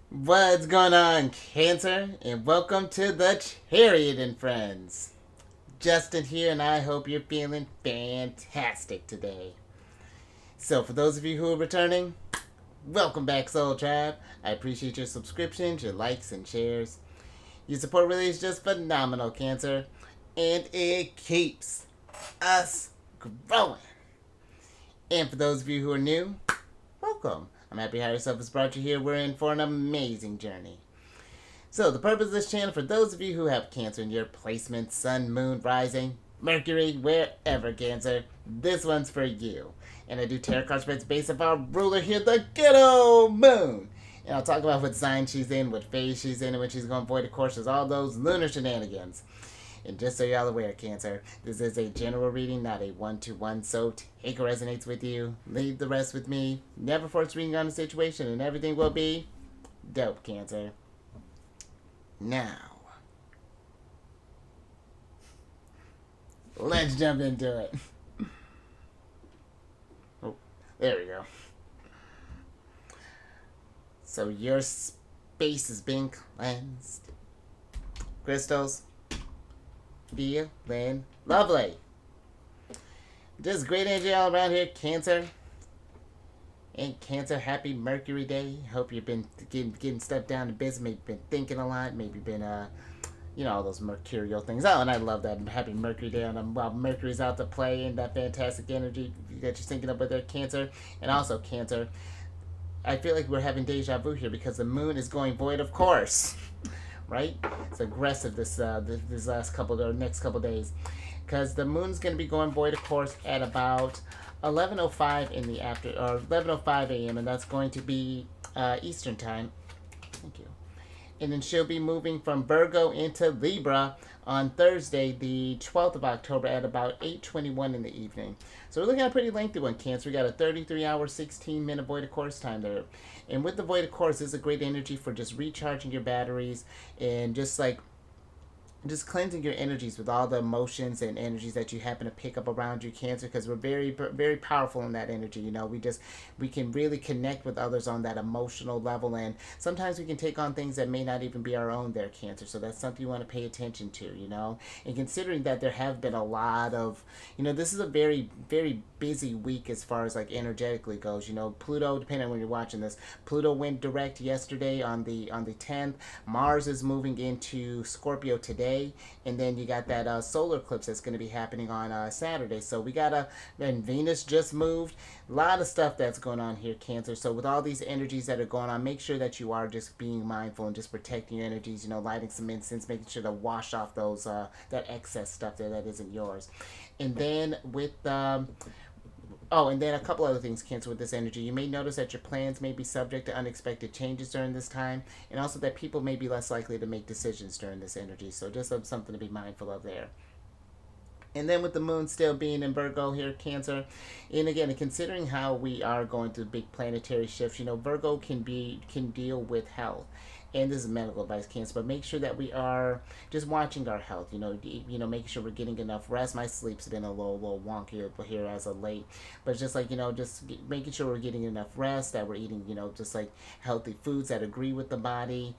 What's going on, Cancer? And welcome to the Chariot Friends. Justin here, and I hope you're feeling fantastic today. So, for those of you who are returning, welcome back, Soul Tribe. I appreciate your subscriptions, your likes, and shares. Your support really is just phenomenal, Cancer, and it keeps us growing. And for those of you who are new, welcome. I'm happy how yourself has brought you here. We're in for an amazing journey. So, the purpose of this channel, for those of you who have Cancer in your placement, Sun, Moon, Rising, Mercury, wherever, Cancer, this one's for you. And I do tarot card spreads based off our ruler here, the ghetto moon. And I'll talk about what sign she's in, what phase she's in, and when she's going void of courses, all those lunar shenanigans. And just so y'all aware, Cancer, this is a general reading, not a one-to-one, so take what resonates with you, leave the rest with me. Never force reading on a situation, and everything will be dope, Cancer. Now, let's jump into it. Oh, there we go. So your space is being cleansed. Crystals, feeling lovely. Just great energy all around here, Cancer. And Cancer, happy Mercury Day. Hope you've been getting stuff down to business. Maybe been thinking a lot. Maybe been all those mercurial things. Oh, and I love that. Happy Mercury Day on them while Mercury's out to play and that fantastic energy that you're thinking of with their Cancer. And also Cancer, I feel like we're having deja vu here because the moon is going void, of course. Right? It's aggressive this last couple or next couple days, because the moon's going to be going void, of course, at about 11:05 in the after or 11:05 a.m. and that's going to be Eastern time. Thank you. And then she'll be moving from Virgo into Libra on Thursday, the 12th of October at about 8:21 in the evening. So we're looking at a pretty lengthy one, Cancer. We got a 33-hour, 16-minute void of course time there. And with the void of course, this is a great energy for just recharging your batteries and just cleansing your energies with all the emotions and energies that you happen to pick up around you, Cancer, because we're very powerful in that energy. We can really connect with others on that emotional level, and sometimes we can take on things that may not even be our own there, Cancer. So that's something you want to pay attention to. And considering that there have been a lot of, this is a very busy week as far as like energetically goes. Pluto, depending on when you're watching this, Pluto went direct yesterday on the 10th. Mars is moving into Scorpio today, and then you got that solar eclipse that's going to be happening on Saturday. So we got and Venus just moved. A lot of stuff that's going on here, Cancer. So with all these energies that are going on, make sure that you are just being mindful and just protecting your energies. Lighting some incense, making sure to wash off those that excess stuff there that isn't yours. And then with Oh, and then a couple other things, Cancer, with this energy. You may notice that your plans may be subject to unexpected changes during this time, and also that people may be less likely to make decisions during this energy. So just something to be mindful of there. And then with the moon still being in Virgo here, Cancer, and again, considering how we are going through big planetary shifts, Virgo can deal with health. And this is medical advice, Cancer, but make sure that we are just watching our health. Making sure we're getting enough rest. My sleep's been a little wonky here as of late, but it's just like making sure we're getting enough rest, that we're eating just like healthy foods that agree with the body.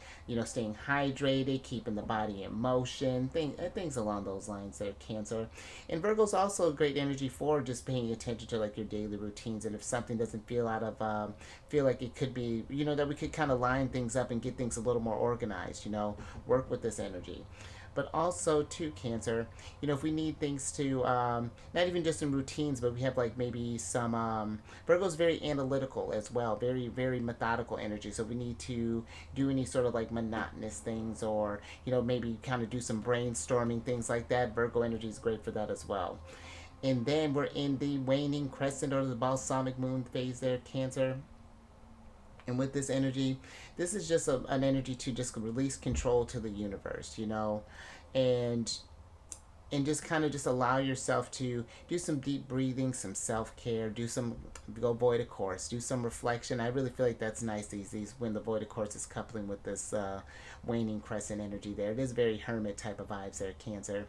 Staying hydrated, keeping the body in motion, things along those lines there, Cancer. And Virgo's also a great energy for just paying attention to like your daily routines, and if something doesn't feel like it could be, that we could kind of line things up and get things a little more organized, work with this energy. But also too, Cancer, if we need things to not even just in routines, but we have like maybe some Virgo's very analytical as well, very methodical energy. So we need to do any sort of like monotonous things, or maybe kind of do some brainstorming, things like that. Virgo energy is great for that as well. And then we're in the waning crescent or the balsamic moon phase there, Cancer. And with this energy, this is just an energy to just release control to the universe, and just kind of just allow yourself to do some deep breathing, some self-care, go void of course, do some reflection. I really feel like that's nice these when the void of course is coupling with this waning crescent energy there. It is very hermit type of vibes there, Cancer,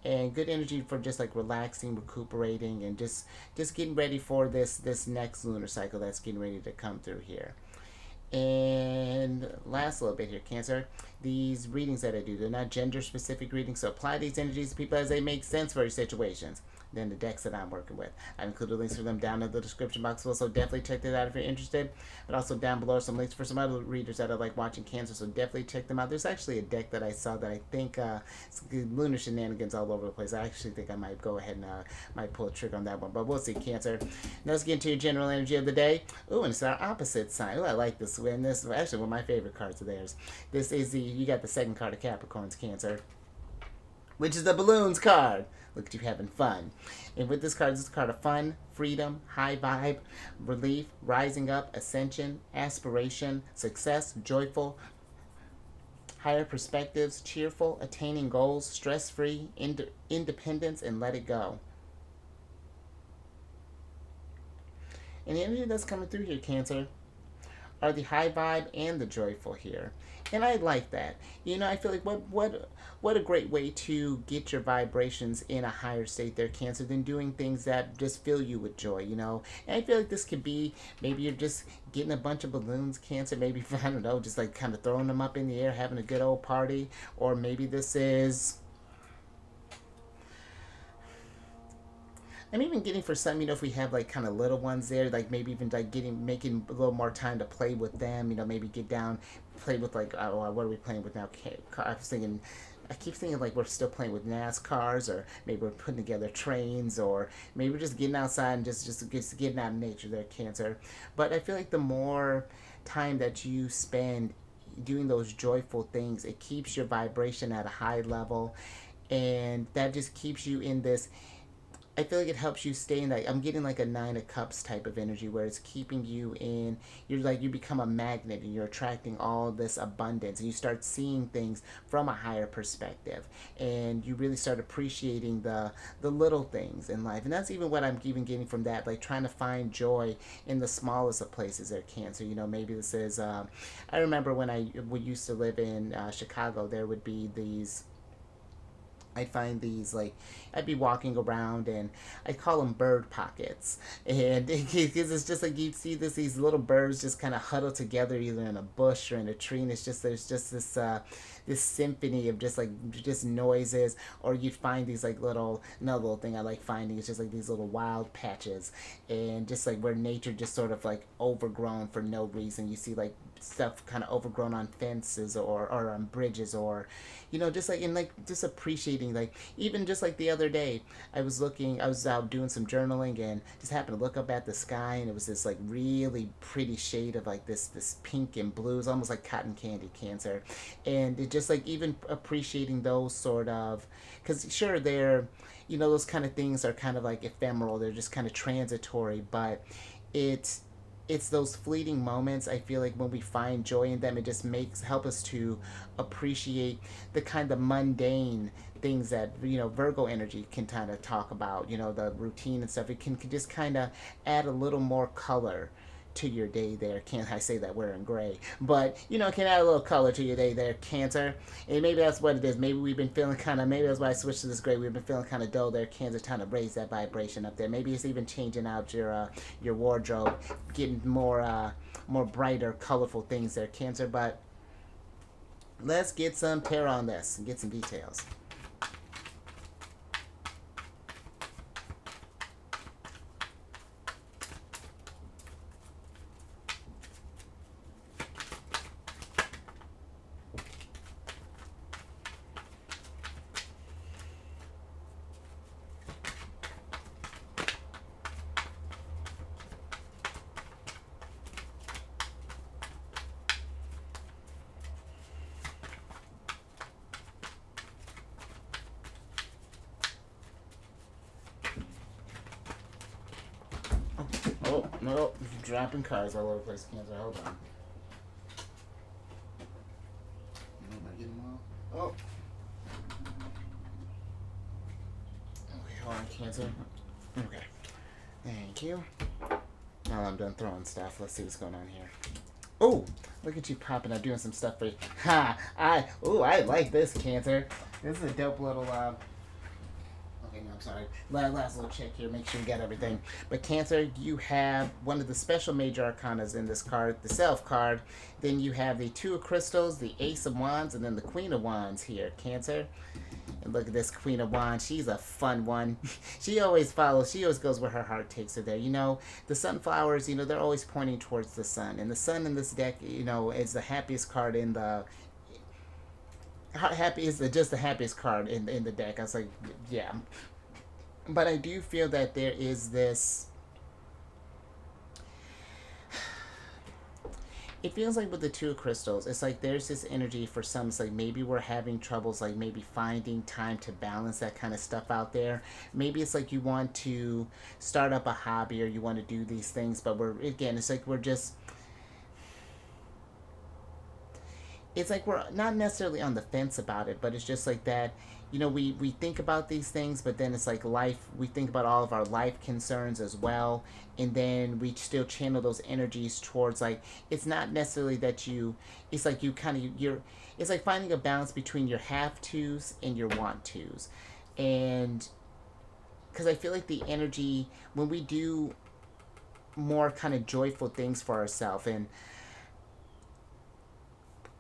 and good energy for just like relaxing, recuperating, and just getting ready for this next lunar cycle that's getting ready to come through here. And last little bit here, Cancer. These readings that I do, they're not gender-specific readings, so apply these energies to people as they make sense for your situations. Then the decks that I'm working with, I've included links for them down in the description box below, so definitely check that out if you're interested. But also down below are some links for some other readers that are like watching Cancer, so definitely check them out. There's actually a deck that I saw that I think it's Lunar shenanigans all over the place. I actually think I might go ahead and might pull a trick on that one, but we'll see, Cancer. Now let's get into your general energy of the day. Ooh, and it's our opposite sign. Ooh, I like this one. This is actually one of my favorite cards of theirs. This is you got the second card of Capricorn's, Cancer, which is the balloons card. Look at you having fun. And with this card, this is a card of fun, freedom, high vibe, relief, rising up, ascension, aspiration, success, joyful, higher perspectives, cheerful, attaining goals, stress-free, independence, and let it go. And the energy that's coming through here, Cancer, are the high vibe and the joyful here. And I like that. You know, I feel like what a great way to get your vibrations in a higher state there, Cancer, than doing things that just fill you with joy, you know. And I feel like this could be, maybe you're just getting a bunch of balloons, Cancer, maybe, I don't know, just like kind of throwing them up in the air, having a good old party. Or maybe this is, I'm even getting for some, you know, if we have like kind of little ones there, like maybe even like making a little more time to play with them, you know, maybe get down, play with like, what are we playing with now? I was thinking, I keep thinking like we're still playing with NASCARs, or maybe we're putting together trains, or maybe we're just getting outside and just getting out of nature there, Cancer. But I feel like the more time that you spend doing those joyful things, it keeps your vibration at a high level, and that just keeps you in this, I feel like it helps you stay in that. I'm getting like a Nine of Cups type of energy where it's keeping you in. You're like, you become a magnet and you're attracting all this abundance, and you start seeing things from a higher perspective, and you really start appreciating the little things in life. And that's even what I'm even getting from that, like trying to find joy in the smallest of places there, Cancer. You know, maybe this is. I remember when we used to live in Chicago, there would be these. I'd find these, like, I'd be walking around and I'd call them bird pockets. And because it's just like you'd see these little birds just kind of huddle together either in a bush or in a tree. And it's just, there's just this symphony of just noises. Or you'd find these like another little thing I like finding is just like these little wild patches. And just like where nature just sort of like overgrown for no reason. You see like stuff kind of overgrown on fences or on bridges, or you know, just like, and like just appreciating, like even just like the other day I was out doing some journaling and just happened to look up at the sky, and it was this like really pretty shade of like this pink and blue. It's almost like cotton candy, Cancer. And it just like even appreciating those sort of, because sure, they're, you know, those kind of things are kind of like ephemeral, they're just kind of transitory, but it's those fleeting moments. I feel like when we find joy in them, it just help us to appreciate the kind of mundane things that, you know, Virgo energy can kind of talk about, you know, the routine and stuff. It can just kind of add a little more color to your day there. Can't I say that we're in gray, but you know, it can add a little color to your day there, Cancer. And maybe that's what it is. Maybe we've been feeling kind of, maybe that's why I switched to this gray. We've been feeling kind of dull there, Cancer, trying to raise that vibration up there. Maybe it's even changing out your wardrobe, getting more brighter, colorful things there, Cancer. But let's get some tarot on this and get some details. Oh, no, dropping cards all over the place, Cancer. Hold on. Am I getting them all? Oh. Okay, hold on, Cancer. Okay. Thank you. Now I'm done throwing stuff. Let's see what's going on here. Oh, look at you popping up, doing some stuff for you. Ha! I like this, Cancer. This is a dope little, okay, no, I'm sorry. Last little check here, make sure you got everything. But Cancer, you have one of the special major arcanas in this card, the Self card. Then you have the Two of Crystals, the Ace of Wands, and then the Queen of Wands here, Cancer. And look at this Queen of Wands. She's a fun one. She always goes where her heart takes her there. You know, the sunflowers, you know, they're always pointing towards the sun. And the sun in this deck, you know, is the happiest card in the... Happy is just the happiest card in the deck. I was like, yeah. But I do feel that there is this... It feels like with the Two of Crystals, it's like there's this energy for some. It's like maybe we're having troubles, like maybe finding time to balance that kind of stuff out there. Maybe it's like you want to start up a hobby or you want to do these things, but it's like we're just... It's like we're not necessarily on the fence about it, but it's just like that, you know, we think about these things, but then it's like life, we think about all of our life concerns as well, and then we still channel those energies towards, like, it's not necessarily that it's like you kind of, it's like finding a balance between your have-tos and your want-tos. And because I feel like the energy, when we do more kind of joyful things for ourselves, and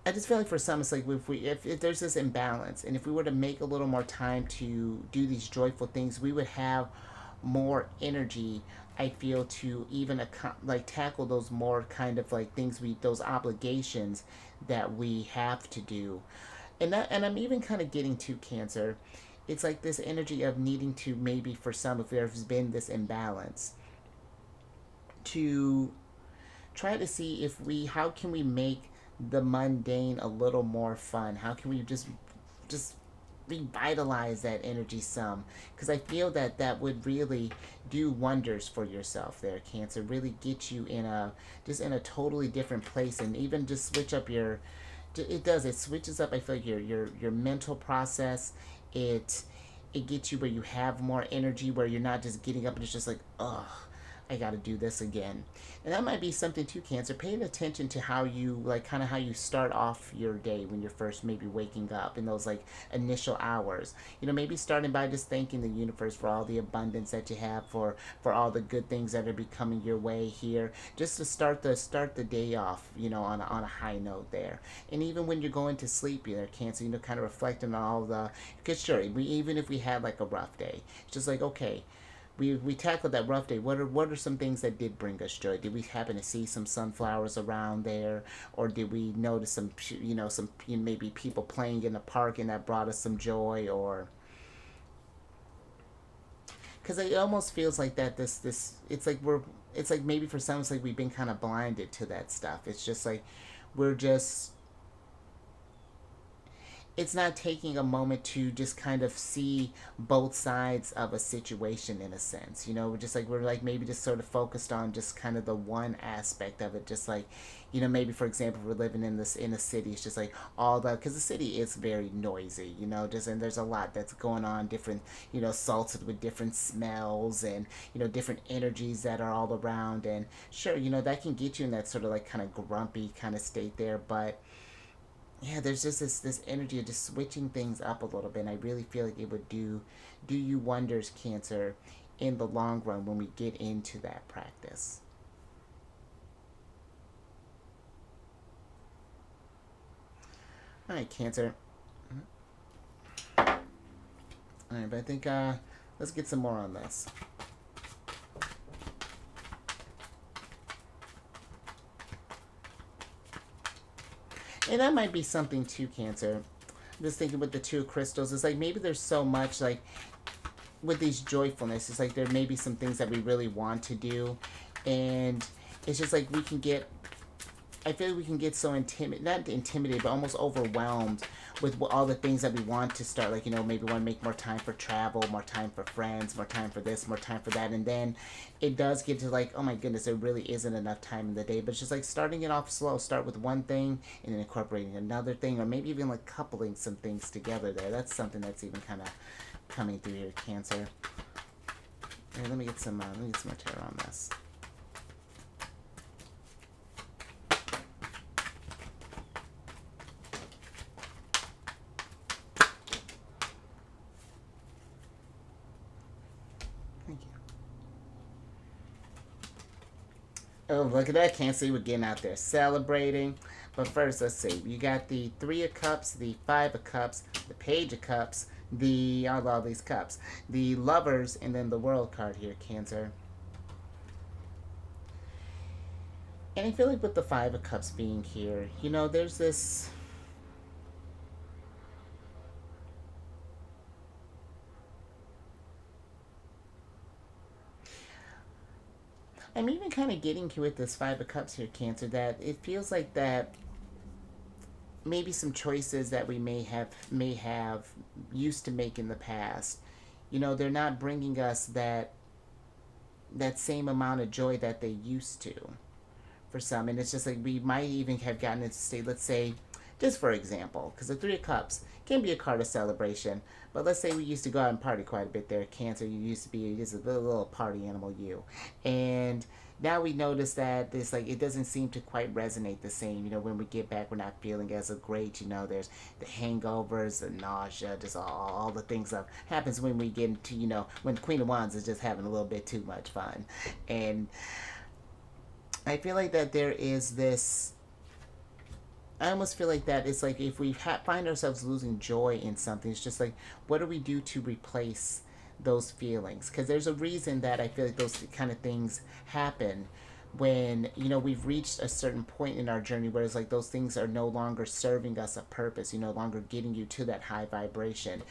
I just feel like for some, it's like if there's this imbalance, and if we were to make a little more time to do these joyful things, we would have more energy. I feel to even like tackle those more kind of like things those obligations that we have to do, and I'm even kind of getting to Cancer. It's like this energy of needing to, maybe for some, if there's been this imbalance, to try to see how can we make the mundane a little more fun. How can we just revitalize that energy some? Because I feel that would really do wonders for yourself there, Cancer. Really get you in a totally different place, and even just switch up it switches up, I feel like, your mental process. It gets you where you have more energy, where you're not just getting up and it's just like, ugh, I got to do this again. And that might be something too, Cancer, paying attention to how you, like, kind of how you start off your day when you're first maybe waking up in those, like, initial hours. You know, maybe starting by just thanking the universe for all the abundance that you have, for all the good things that are becoming your way here, just to start the day off, you know, on a high note there. And even when you're going to sleep, you know, Cancer, you know, kind of reflecting on all the, because sure, even if we had like a rough day, it's just like, okay, we tackled that rough day. What are some things that did bring us joy? Did we happen to see some sunflowers around there, or did we notice some maybe people playing in the park and that brought us some joy? Or because it almost feels like that it's like maybe for some it's like we've been kind of blinded to that stuff. It's just like we're just it's not taking a moment to just kind of see both sides of a situation, in a sense. You know, we're like maybe just sort of focused on just kind of the one aspect of it. Just like, you know, maybe for example, we're living in a city. It's just like because the city is very noisy, you know, and there's a lot that's going on, different, you know, salted with different smells and, you know, different energies that are all around. And sure, you know, that can get you in that sort of like kind of grumpy kind of state there. But yeah, there's just this energy of just switching things up a little bit. And I really feel like it would do you wonders, Cancer, in the long run when we get into that practice. All right, Cancer. All right, but I think let's get some more on this. And that might be something too, Cancer. I'm just thinking with the Two Crystals, it's like maybe there's so much, like, with these joyfulness, it's like there may be some things that we really want to do, and it's just like I feel like we can get so not intimidated, but almost overwhelmed with all the things that we want to start. Like, you know, maybe we want to make more time for travel, more time for friends, more time for this, more time for that. And then it does get to like, oh my goodness, there really isn't enough time in the day. But it's just like starting it off slow. Start with one thing and then incorporating another thing, or maybe even like coupling some things together there. That's something that's even kind of coming through here, Cancer. Here, let me get some more tarot on this. Oh, look at that. Can't see we're getting out there celebrating. But first, let's see. You got the Three of Cups, the Five of Cups, the Page of Cups, I love all these cups, the Lovers, and then the World card here, Cancer. And I feel like with the Five of Cups being here, there's this. I'm even kind of getting to with this Five of Cups here, Cancer, that it feels like that maybe some choices that we may have used to make in the past, they're not bringing us that same amount of joy that they used to for some. And it's just like we might even have gotten into state, let's say, just for example, because the Three of Cups can be a card of celebration, but let's say we used to go out and party quite a bit there, Cancer. You used to be just a little party animal, you. And now we notice that this, like, it doesn't seem to quite resonate the same. When we get back, we're not feeling as great. There's the hangovers, the nausea, just all the things that happens when we get into, when the Queen of Wands is just having a little bit too much fun. And I feel like that there is this. I almost feel like that it's like if we find ourselves losing joy in something, it's just like, what do we do to replace those feelings? Because there's a reason that I feel like those kind of things happen when we've reached a certain point in our journey where it's like those things are no longer serving us a purpose, no longer getting you to that high vibration.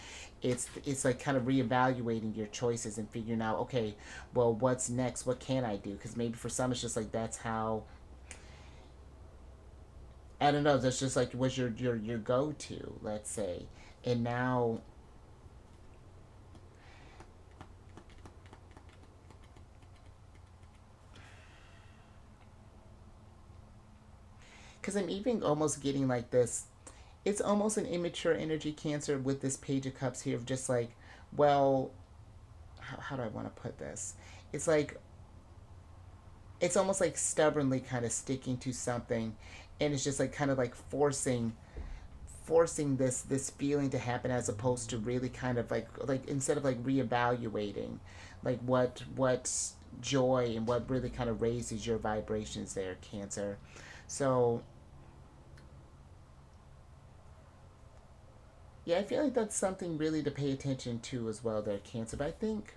It's like kind of reevaluating your choices and figuring out, okay, well, what's next? What can I do? Because maybe for some it's just like that's how. I don't know. That's just like was your go to, let's say, and now. Because I'm even almost getting like this. It's almost an immature energy, Cancer, with this Page of Cups here of just like, well, how do I want to put this? It's like it's almost like stubbornly kind of sticking to something, and it's just like kind of like forcing this feeling to happen, as opposed to really kind of like instead of like reevaluating like what joy and what really kind of raises your vibrations there, Cancer. So yeah, I feel like that's something really to pay attention to as well there, Cancer. But I think,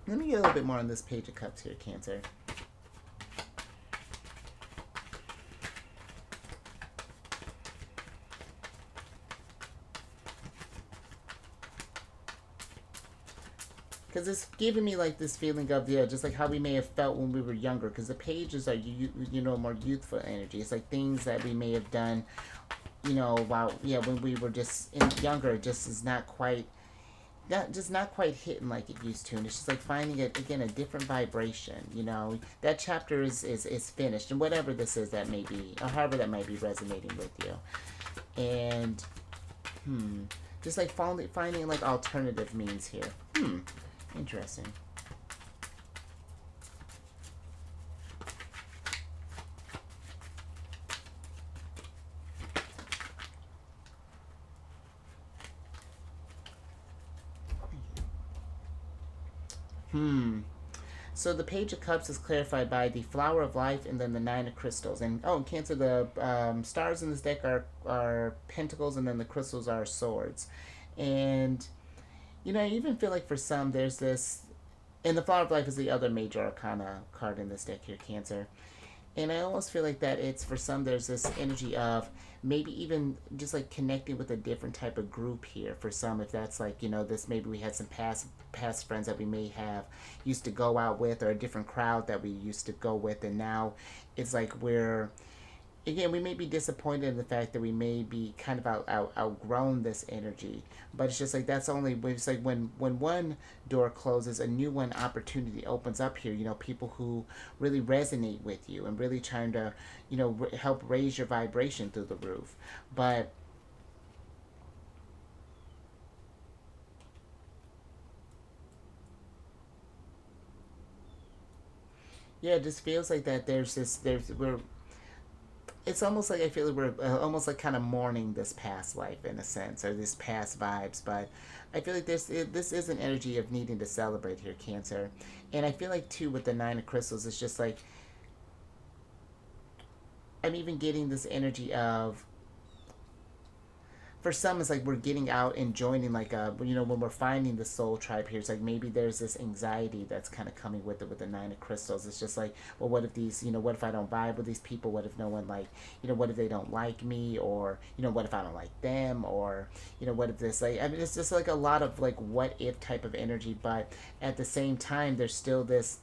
let me get a little bit more on this Page of Cups here, Cancer. Because it's giving me like this feeling of, yeah, just like how we may have felt when we were younger. Because the pages are more youthful energy. It's like things that we may have done, while, yeah, when we were just younger. It just is not quite hitting like it used to. And it's just like finding it again, a different vibration. That chapter is finished, and whatever this is that may be, or however that might be resonating with you. And just like finding like alternative means here. Interesting. So the Page of Cups is clarified by the Flower of Life and then the Nine of Crystals. And in Cancer, the stars in this deck are pentacles, and then the crystals are swords. And I even feel like for some there's this, and the Flower of Life is the other major arcana card in this deck here, Cancer. And I almost feel like that it's for some there's this energy of maybe even just like connecting with a different type of group here for some. If that's like, this, maybe we had some past friends that we may have used to go out with, or a different crowd that we used to go with, and now it's like we're, again, we may be disappointed in the fact that we may be kind of outgrown this energy. But it's just like that's only, it's like when one door closes, a new one opportunity opens up here. People who really resonate with you and really trying to help raise your vibration through the roof. But yeah, it just feels like that there's we're, it's almost like I feel like we're almost like kind of mourning this past life in a sense, or this past vibes. But I feel like this is an energy of needing to celebrate here, Cancer. And I feel like too with the Nine of Crystals, it's just like I'm even getting this energy of, for some it's like we're getting out and joining like a, when we're finding the soul tribe here, it's like maybe there's this anxiety that's kind of coming with it with the Nine of Crystals. It's just like, well, what if these, what if I don't vibe with these people, what if no one like, what if they don't like me, or what if I don't like them, or what if this, like, I mean, it's just like a lot of like what if type of energy. But at the same time there's still this,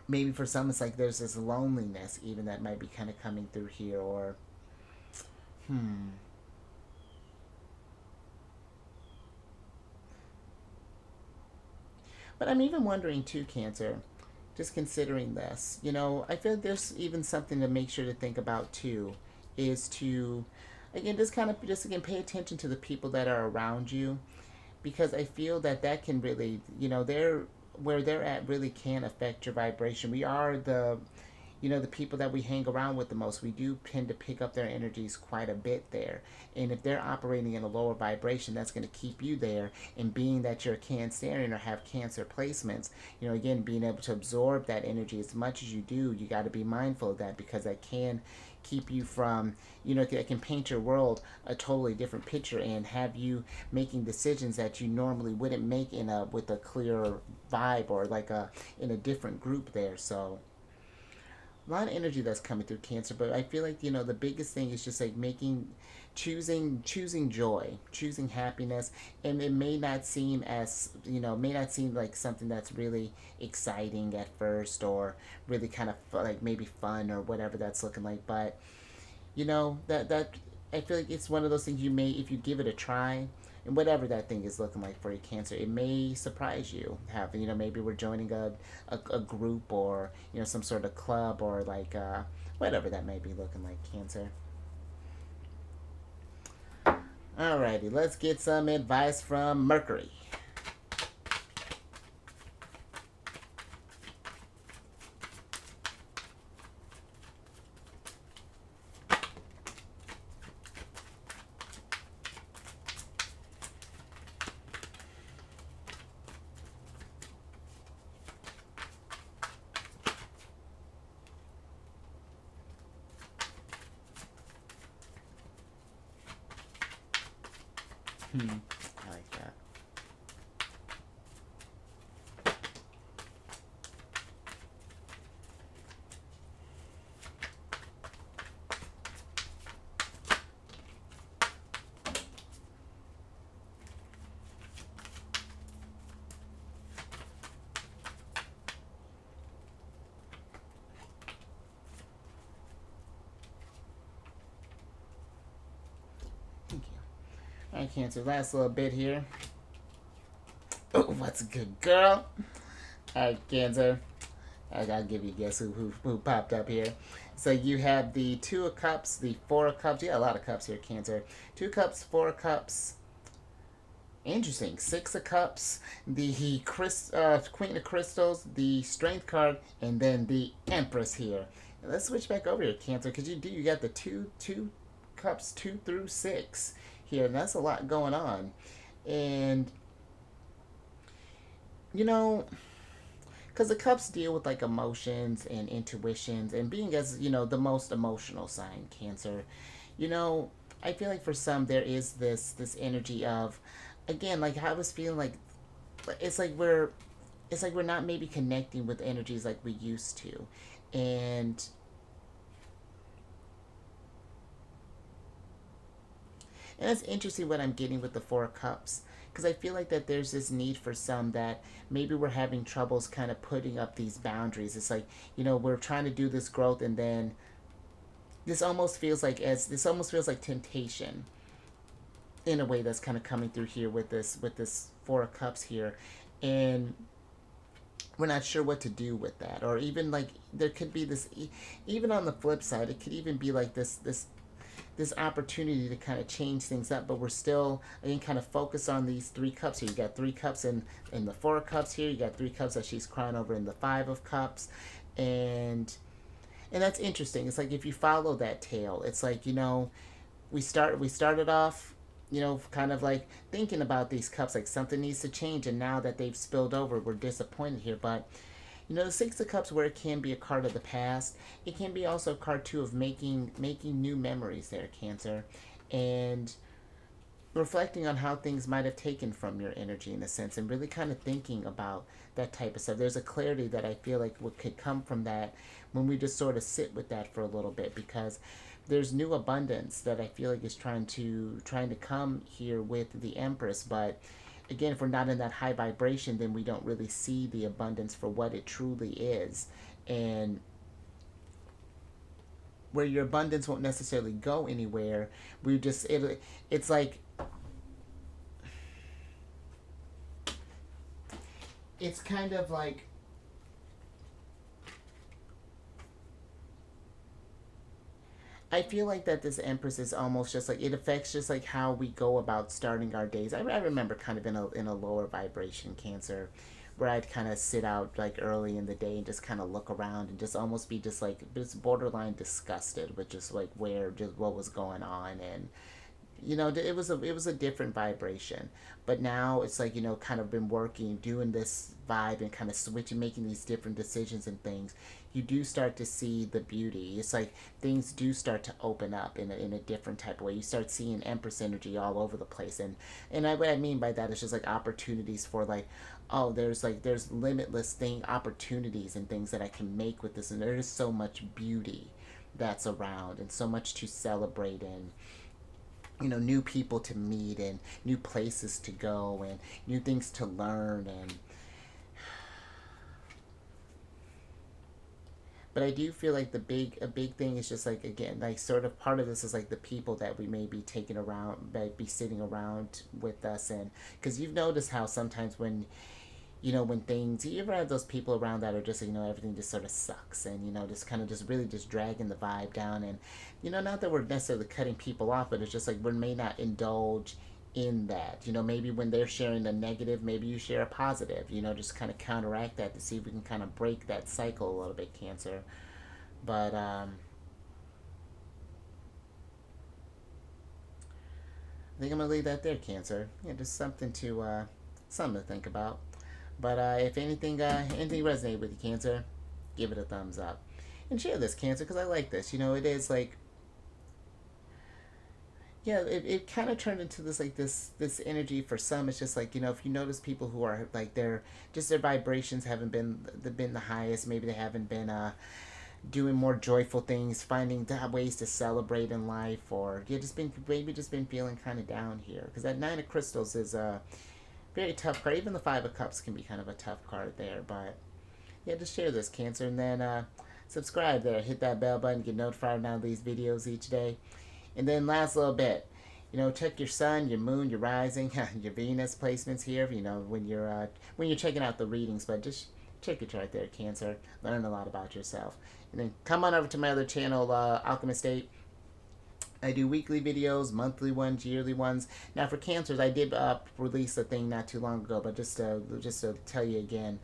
maybe for some it's like there's this loneliness even that might be kind of coming through here, or hmm. But I'm even wondering too, Cancer, just considering this, I feel like there's even something to make sure to think about too, is to, again, just kind of, just again, pay attention to the people that are around you, because I feel that that can really, they're, where they're at really can affect your vibration. We are the, the people that we hang around with the most, we do tend to pick up their energies quite a bit there. And if they're operating in a lower vibration, that's going to keep you there. And being that you're a Cancerian or have Cancer placements, again, being able to absorb that energy as much as you do, you got to be mindful of that, because that can keep you from, that can paint your world a totally different picture and have you making decisions that you normally wouldn't make in a, with a clearer vibe, or like a, in a different group there. So a lot of energy that's coming through, Cancer. But I feel like, the biggest thing is just like making, choosing joy, choosing happiness. And it may not seem as, may not seem like something that's really exciting at first, or really kind of like maybe fun or whatever that's looking like. But that I feel like it's one of those things, you may, if you give it a try, and whatever that thing is looking like for your Cancer, it may surprise you. Have, maybe we're joining a group, or some sort of club, or like whatever that may be looking like, Cancer. Alrighty, let's get some advice from Mercury. I like that. Thank you. All right, Cancer. Last little bit here. Oh, what's a good girl? All right, Cancer. I gotta give you a guess who popped up here. So you have the Two of Cups, the Four of Cups. You got a lot of cups here, Cancer. Two Cups, Four of Cups. Interesting. Six of Cups, the Queen of Crystals, the Strength card, and then the Empress here. Now let's switch back over here, Cancer, because you got the two cups, 2 through 6 here, and that's a lot going on. And you know, because the cups deal with like emotions and intuitions, and being as the most emotional sign, Cancer, you know I feel like for some there is this energy of, again, like I was feeling like it's like we're it's like we're not maybe connecting with energies like we used to. And And it's interesting what I'm getting with the Four of Cups, because I feel like that there's this need for some that maybe we're having troubles kind of putting up these boundaries. It's like, we're trying to do this growth, and then this almost feels like temptation in a way that's kind of coming through here with this Four of Cups here. And we're not sure what to do with that, or even like there could be this, even on the flip side, it could even be like this opportunity to kind of change things up, but we're still, again, kind of focused on these 3 cups here. You got 3 cups in the 4 of Cups here. You got 3 cups that she's crying over in the 5 of Cups. And And that's interesting. It's like if you follow that tale, it's like, we started off, kind of like thinking about these cups, like something needs to change, and now that they've spilled over, we're disappointed here. But the Six of Cups, where it can be a card of the past, it can be also a card too of making new memories there, Cancer, and reflecting on how things might have taken from your energy in a sense, and really kind of thinking about that type of stuff. There's a clarity that I feel like what could come from that when we just sort of sit with that for a little bit, because there's new abundance that I feel like is trying to come here with the Empress. But again, if we're not in that high vibration, then we don't really see the abundance for what it truly is. And where your abundance won't necessarily go anywhere, it's like, it's kind of like, I feel like that this Empress is almost just like, it affects just like how we go about starting our days. I remember kind of in a lower vibration, Cancer, where I'd kind of sit out like early in the day and just kind of look around and just almost be just like just borderline disgusted with just like where just what was going on. And it was a different vibration. But now it's like, kind of been working, doing this vibe and kind of switching, making these different decisions and things. You do start to see the beauty. It's like things do start to open up in a different type of way. You start seeing Empress energy all over the place. What I mean by that is just like opportunities for like, oh, there's limitless opportunities and things that I can make with this. And there is so much beauty that's around, and so much to celebrate, and new people to meet, and new places to go, and new things to learn. And but I do feel like a big thing is just like, again, like sort of part of this is like the people that we may be taking around, might be sitting around with us. And because you've noticed how sometimes when things, you ever have those people around that are just, everything just sort of sucks, and, just kind of just really just dragging the vibe down. And, not that we're necessarily cutting people off, but it's just like we may not indulge in that. Maybe when they're sharing a negative, maybe you share a positive, just kind of counteract that to see if we can kind of break that cycle a little bit, Cancer. But, I think I'm going to leave that there, Cancer. Yeah, just something to think about. But if anything resonated with you, Cancer, give it a thumbs up. And share this, Cancer, because I like this. It is like, yeah, it kind of turned into this energy for some. It's just like, if you notice people who are like, their vibrations haven't been the highest. Maybe they haven't been doing more joyful things, finding ways to celebrate in life, or just been feeling kind of down here. Because that Nine of Crystals is a very tough card. Even the Five of Cups can be kind of a tough card there. But yeah, just share this, Cancer, and then subscribe there. Hit that bell button, get notified on these videos each day. And then last little bit, check your sun, your moon, your rising, your Venus placements here. When you're checking out the readings, but just check your chart there, Cancer. Learn a lot about yourself. And then come on over to my other channel, Alchemist 8. I do weekly videos, monthly ones, yearly ones. Now for Cancers, I did release a thing not too long ago, but just to tell you again,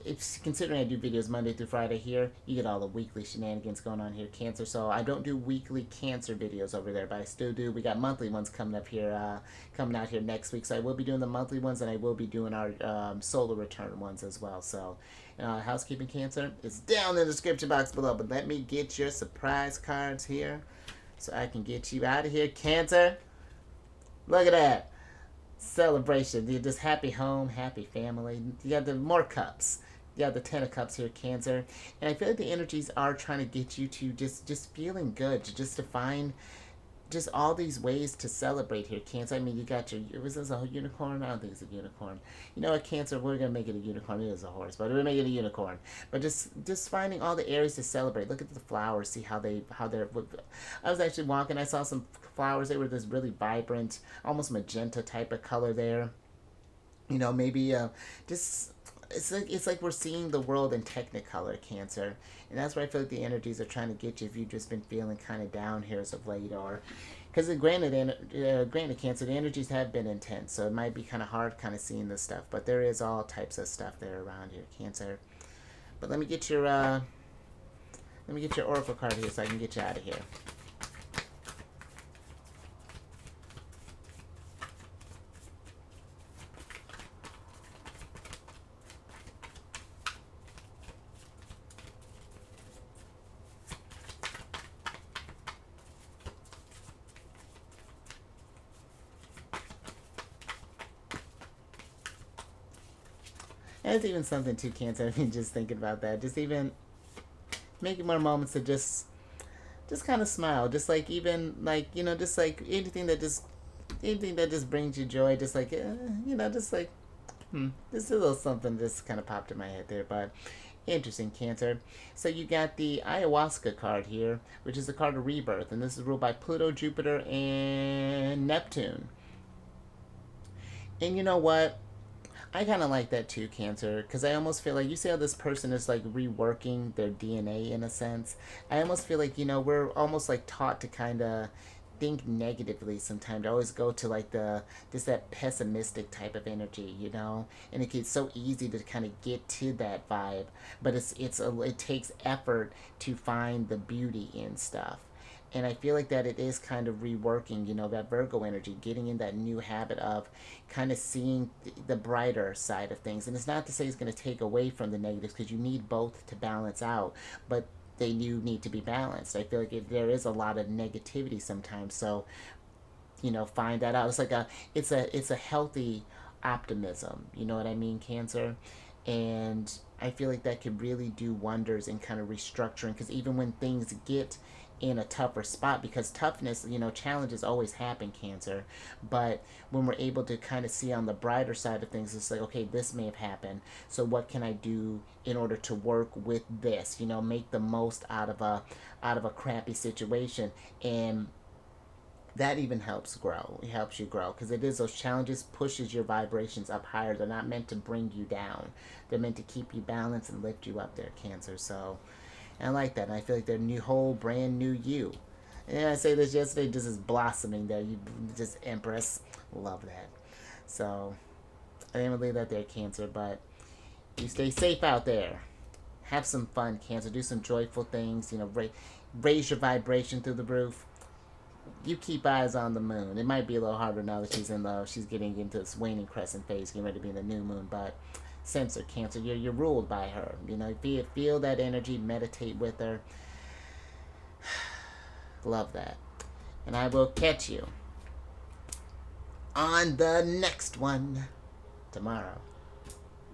it's considering I do videos Monday through Friday here, you get all the weekly shenanigans going on here, Cancer. So I don't do weekly Cancer videos over there, but I still do. We got monthly ones coming out here next week. So I will be doing the monthly ones, and I will be doing our solar return ones as well. So housekeeping, Cancer, it's down in the description box below. But let me get your surprise cards here, so I can get you out of here, Cancer. Look at that. Celebration. You just happy home, happy family. You got the more cups. You got the Ten of Cups here, Cancer. And I feel like the energies are trying to get you to just feeling good, to find just all these ways to celebrate here, Cancer. I mean, you got was this a unicorn? I don't think it's a unicorn. You know what, Cancer, we're going to make it a unicorn. It is a horse, but we're going to make it a unicorn. But just finding all the areas to celebrate. Look at the flowers, see how they're, I was actually walking, I saw some flowers. They were this really vibrant, almost magenta type of color there. Maybe just, it's like we're seeing the world in Technicolor, Cancer. And that's where I feel like the energies are trying to get you if you've just been feeling kind of down here as of late. Or because granted, Cancer, the energies have been intense, so it might be kind of hard kind of seeing this stuff. But there is all types of stuff there around here, Cancer. But let me get your Let me get your oracle card here so I can get you out of here. And it's even something too, Cancer. I mean, just thinking about that. Just even making more moments to just kind of smile. Just like even like just like anything that just brings you joy. Just like just like just a little something just kind of popped in my head there, but interesting, Cancer. So you got the ayahuasca card here, which is the card of rebirth, and this is ruled by Pluto, Jupiter, and Neptune. And you know what? I kind of like that too, Cancer, because I almost feel like you see how this person is like reworking their DNA in a sense. I almost feel like we're almost like taught to kind of think negatively sometimes. I always go to like the just that pessimistic type of energy, and it gets so easy to kind of get to that vibe. But it takes effort to find the beauty in stuff. And I feel like that it is kind of reworking, that Virgo energy, getting in that new habit of kind of seeing the brighter side of things. And it's not to say it's going to take away from the negatives, because you need both to balance out, but they do need to be balanced. I feel like there is a lot of negativity sometimes, so find that out. It's like it's a healthy optimism. You know what I mean, Cancer? And I feel like that could really do wonders in kind of restructuring, because even when things get in a tougher spot, because toughness, challenges always happen, Cancer, but when we're able to kind of see on the brighter side of things, it's like, okay, this may have happened, so what can I do in order to work with this, make the most out of a crappy situation. And that even helps grow. It helps you grow, because it is those challenges pushes your vibrations up higher. They're not meant to bring you down. They're meant to keep you balanced and lift you up there, Cancer. So and I like that. And I feel like they're whole brand new you. And I say this yesterday, just is blossoming there. You just Empress. Love that. So I didn't leave that there, Cancer, but you stay safe out there. Have some fun, Cancer. Do some joyful things. Raise your vibration through the roof. You keep eyes on the moon. It might be a little harder now that she's in love. She's getting into this waning crescent phase, getting ready to be in the new moon. But Sensor, Cancer, you're ruled by her. Feel that energy. Meditate with her. Love that. And I will catch you on the next one tomorrow.